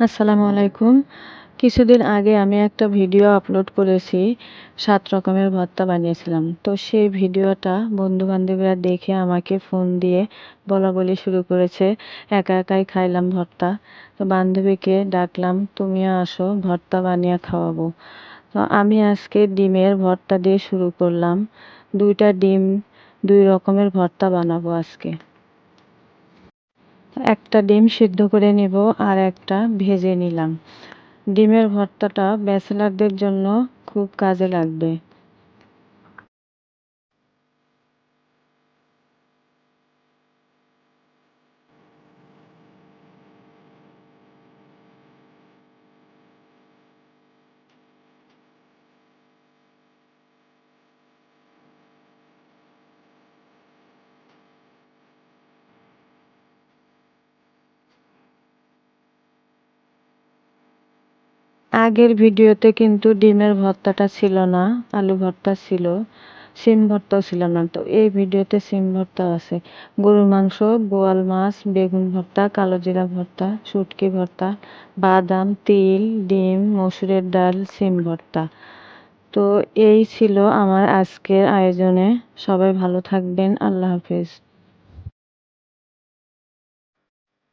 আসসালামু আলাইকুম। কিছুদিন আগে আমি একটা ভিডিও আপলোড করেছি। ৭ রকমের ভর্তা বানিয়েছিলাম। তো সেই ভিডিওটা বন্ধু-বান্ধবীরা দেখে আমাকে ফোন দিয়ে বলাবলি শুরু করেছে। একা একাই খাইলাম ভর্তা। তো বান্ধবীকে ডাকলাম, তুমিও আসো, ভর্তা বানিয়ে খাওয়াবো। তো আমি আজকে ডিমের ভর্তা দিয়ে শুরু করলাম। ২টা ডিম, ২ রকমের ভর্তা বানাবো আজকে। একটা ডিম সিদ্ধ করে নিব আর একটা ভেজে নিলাম। ডিমের ভর্তাটা ব্যাচেলারদের জন্য খুব কাজে লাগবে। আগের ভিডিওতে কিন্তু ডিমের ভর্তাটা ছিল না, আলু ভর্তা ছিল, সিম ভর্তাও ছিল না। তো এই ভিডিওতে সিম ভর্তা আছে। গরুর মাংস, বোয়াল মাছ, বেগুন ভর্তা, কালো জিরা ভর্তা, শুটকি ভর্তা, বাদাম, তিল, ডিম, মসুরের ডাল, সিম ভর্তা। তো এই ছিল আমার আজকের আয়োজনে। সবাই ভালো থাকবেন। আল্লাহ হাফেজ।